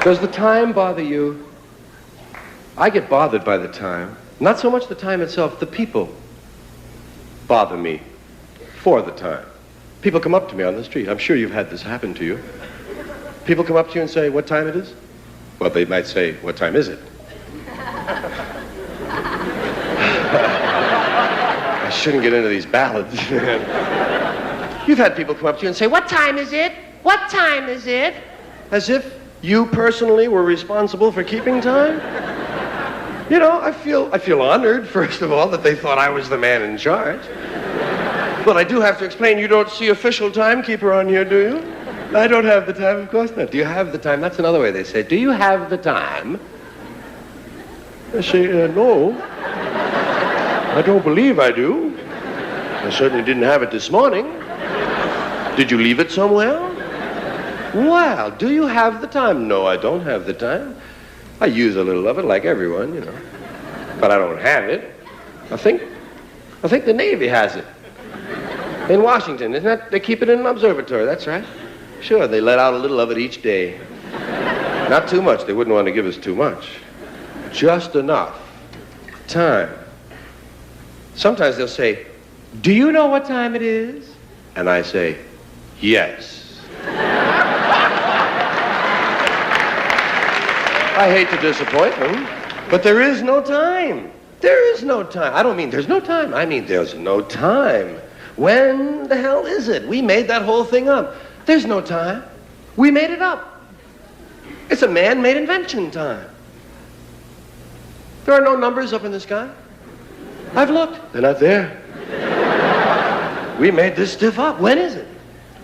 Does the time bother you? I get bothered by the time. Not so much the time itself, the people bother me for the time. People come up to me on the street. I'm sure you've had this happen to you. People come up to you and say, what time it is? Well, they might say, what time is it? I shouldn't get into these ballads. You've had people come up to you and say, what time is it? What time is it? As if you personally were responsible for keeping time? You know, I feel honored, first of all, that they thought I was the man in charge. But I do have to explain, you don't see official timekeeper on here, do you? I don't have the time, of course not. Do you have the time? That's another way they say, do you have the time? I say, no. I don't believe I do. I certainly didn't have it this morning. Did you leave it somewhere? Well, do you have the time? No, I don't have the time. I use a little of it like everyone, you know. But I don't have it. I think the Navy has it. In Washington, isn't that? They keep it in an observatory, that's right. Sure, they let out a little of it each day. Not too much, they wouldn't want to give us too much. Just enough. Time. Sometimes they'll say, do you know what time it is? And I say, yes. I hate to disappoint them, but there is no time. There is no time. I don't mean there's no time. I mean there's no time. When the hell is it? We made that whole thing up. There's no time. We made it up. It's a man-made invention, time. There are no numbers up in the sky. I've looked. They're not there. We made this stuff up. When is it?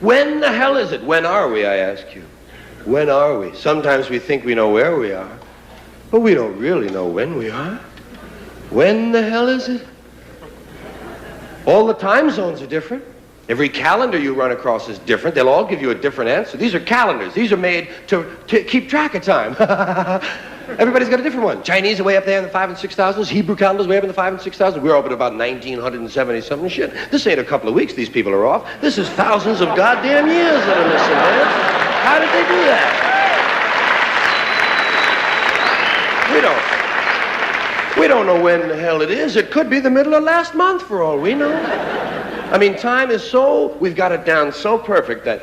When the hell is it? When are we, I ask you? When are we? Sometimes we think we know where we are, but we don't really know when we are. When the hell is it? All the time zones are different. Every calendar you run across is different. They'll all give you a different answer. These are calendars. These are made to keep track of time. Everybody's got a different one. Chinese are way up there in the 5 and 6,000s. Hebrew calendars way up in the 5 and 6,000s. We're up at about 1970 something shit. This ain't a couple of weeks these people are off. This is thousands of goddamn years that are missing, man. How did they do that? We don't know when the hell it is. It could be the middle of last month for all we know. I mean, time is we've got it down so perfect that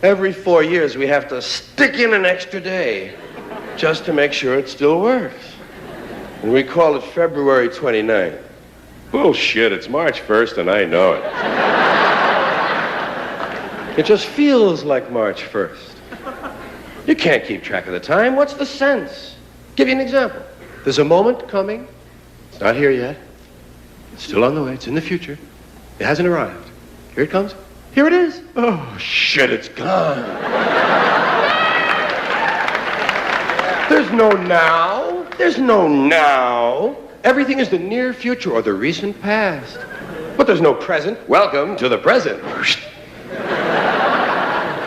every 4 years we have to stick in an extra day just to make sure it still works. And we call it February 29th. Bullshit, it's March 1st and I know it. It just feels like March 1st. You can't keep track of the time. What's the sense? Give you an example. There's a moment coming. It's not here yet. It's still on the way. It's in the future. It hasn't arrived. Here it comes. Here it is. Oh, shit, it's gone. There's no now. There's no now. Everything is the near future or the recent past. But there's no present. Welcome to the present.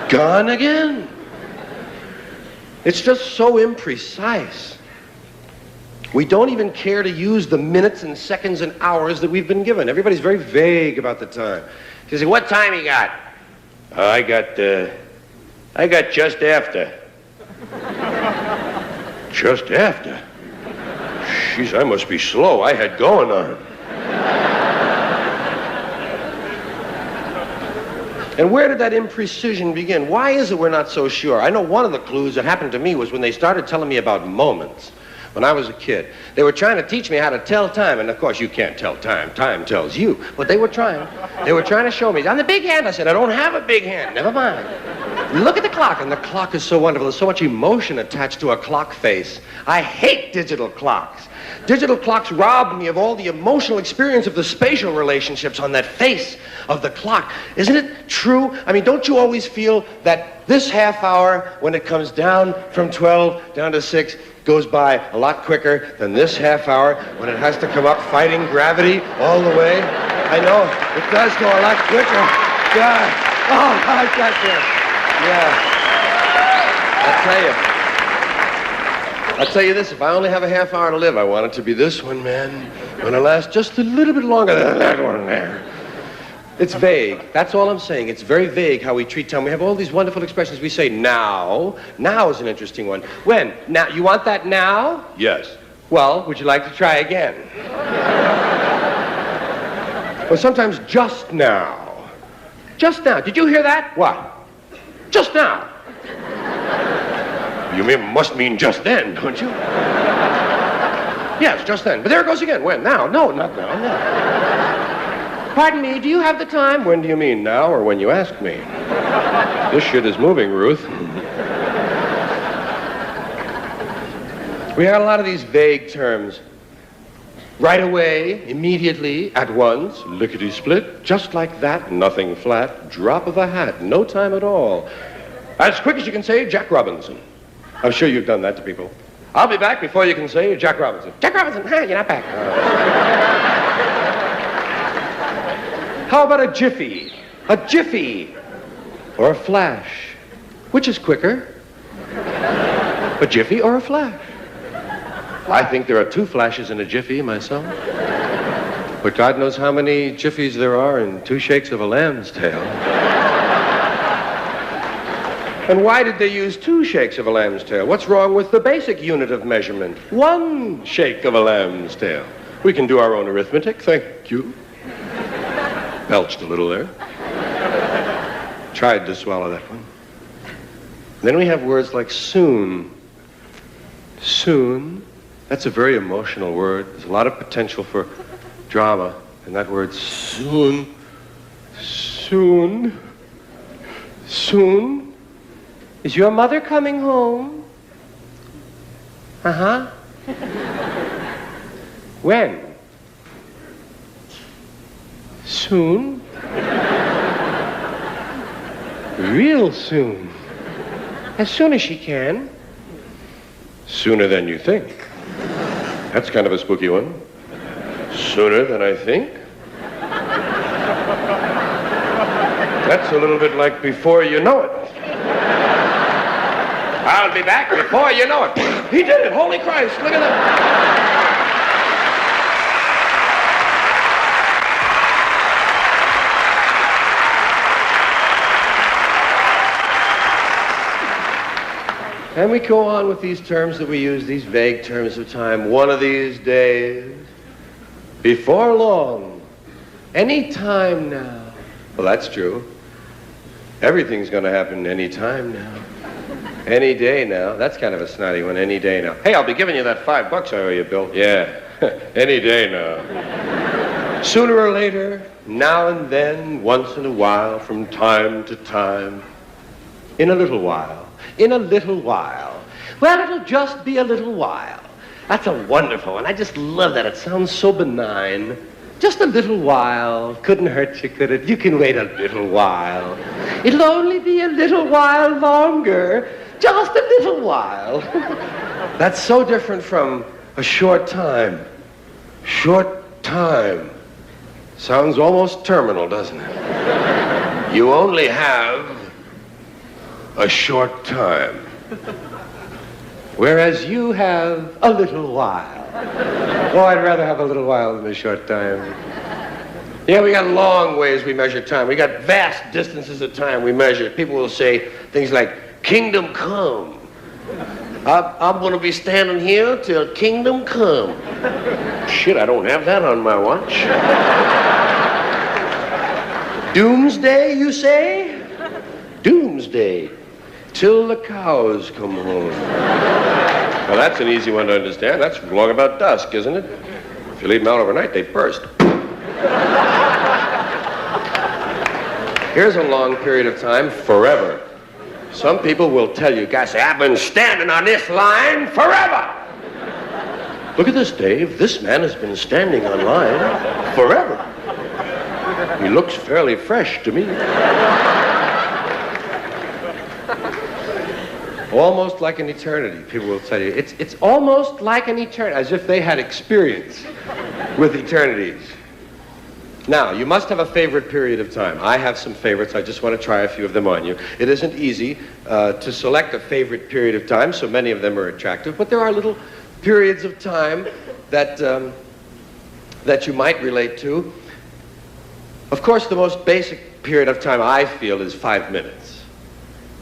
Gone again. It's just so imprecise. We don't even care to use the minutes and seconds and hours that we've been given. Everybody's very vague about the time. You say, what time you got? I got just after. Just after? Jeez, I must be slow. I had going on. And where did that imprecision begin? Why is it we're not so sure? I know one of the clues that happened to me was when they started telling me about moments. When I was a kid, they were trying to teach me how to tell time, and of course you can't tell time. Time tells you. But they were trying. They were trying to show me. On the big hand, I said, I don't have a big hand. Never mind. Look at the clock, and the clock is so wonderful. There's so much emotion attached to a clock face. I hate digital clocks. Digital clocks rob me of all the emotional experience of the spatial relationships on that face of the clock. Isn't it true? I mean, don't you always feel that this half hour, when it comes down from 12 down to 6, goes by a lot quicker than this half hour when it has to come up fighting gravity all the way? I know, it does go a lot quicker. God. Oh, I got this. Yeah. I'll tell you this, if I only have a half hour to live, I want it to be this one, man. It's going to last just a little bit longer than that one there. It's vague. That's all I'm saying. It's very vague how we treat time. We have all these wonderful expressions. We say now. Now is an interesting one. When? Now. You want that now? Yes. Well, would you like to try again? Or sometimes just now. Just now. Did you hear that? What? Just now. You must mean just then, don't you? Yes, just then. But there it goes again. When? Now. No, not now. No. Pardon me, do you have the time? When do you mean, now or when you ask me? This shit is moving, Ruth. We had a lot of these vague terms. Right away, immediately, at once, lickety-split, just like that, nothing flat, drop of a hat, no time at all. As quick as you can say, Jack Robinson. I'm sure you've done that to people. I'll be back before you can say Jack Robinson. Jack Robinson, hi, you're not back. How about a jiffy? A jiffy. Or a flash. Which is quicker? A jiffy or a flash? I think there are 2 flashes in a jiffy myself. But God knows how many jiffies there are in 2 shakes of a lamb's tail. And why did they use 2 shakes of a lamb's tail? What's wrong with the basic unit of measurement? 1 shake of a lamb's tail. We can do our own arithmetic, thank you. Belched a little there. Tried to swallow that one. Then we have words like soon. Soon. That's a very emotional word. There's a lot of potential for drama in that word soon. Soon. Soon. Is your mother coming home? Uh-huh. When? Soon. Real soon. As soon as she can. Sooner than you think. That's kind of a spooky one. Sooner than I think. That's a little bit like before you know it. I'll be back before you know it. He did it. Holy Christ. Look at that. And we go on with these terms that we use, these vague terms of time. One of these days, before long, any time now. Well, that's true. Everything's going to happen any time now. Any day now. That's kind of a snotty one, any day now. Hey, I'll be giving you that $5 I owe you, Bill. Yeah, any day now. Sooner or later, now and then, once in a while, from time to time, in a little while. In a little while. Well, it'll just be a little while. That's a wonderful one. I just love that. It sounds so benign. Just a little while. Couldn't hurt you, could it? You can wait a little while. It'll only be a little while longer. Just a little while. That's so different from a short time. Short time. Sounds almost terminal, doesn't it? You only have a short time. Whereas you have a little while. Oh, I'd rather have a little while than a short time. Yeah, we got long ways we measure time. We got vast distances of time we measure. People will say things like, kingdom come. I'm going to be standing here till kingdom come. Shit, I don't have that on my watch. Doomsday, you say? Doomsday. Till the cows come home. Well, that's an easy one to understand. That's long about dusk, isn't it? If you leave them out overnight, they burst. Here's a long period of time, forever. Some people will tell you, guys, say, I've been standing on this line forever. Look at this, Dave. This man has been standing on line forever. He looks fairly fresh to me. Almost like an eternity, people will tell you. It's almost like an eternity, as if they had experience with eternities. Now, you must have a favorite period of time. I have some favorites. I just want to try a few of them on you. It isn't easy to select a favorite period of time, so many of them are attractive, but there are little periods of time that you might relate to. Of course, the most basic period of time I feel is 5 minutes.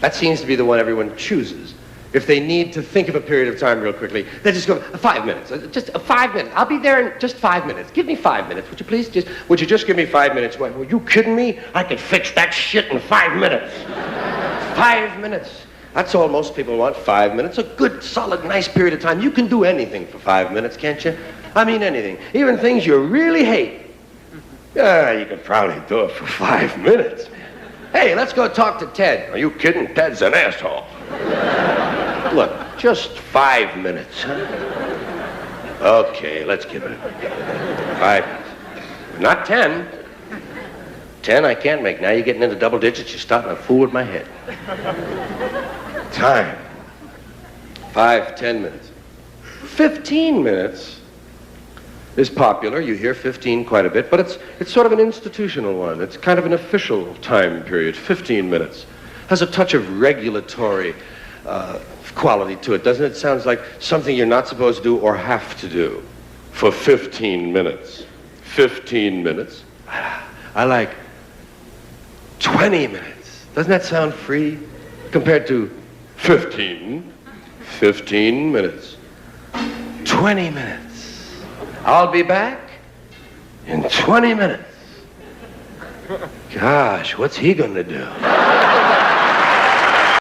That seems to be the one everyone chooses. If they need to think of a period of time real quickly, they just go, 5 minutes, just 5 minutes. I'll be there in just 5 minutes. Give me 5 minutes, would you please? Would you just give me 5 minutes? Were you kidding me? I could fix that shit in 5 minutes. 5 minutes. That's all most people want, 5 minutes. A good, solid, nice period of time. You can do anything for 5 minutes, can't you? I mean anything. Even things you really hate. You could probably do it for 5 minutes. Hey, let's go talk to Ted. Are you kidding? Ted's an asshole. Look, just 5 minutes, huh? Okay, let's give it 5 minutes. Not 10. 10 I can't make. Now you're getting into double digits. You're starting to fool with my head. Time. 5, 10 minutes. 15 minutes is popular. You hear 15 quite a bit, but it's sort of an institutional one. It's kind of an official time period. 15 minutes. Has a touch of regulatory quality to it, doesn't it? Sounds like something you're not supposed to do or have to do for 15 minutes. 15 minutes. I like 20 minutes. Doesn't that sound free compared to 15? 15 minutes. 20 minutes. I'll be back in 20 minutes. Gosh, what's he gonna do?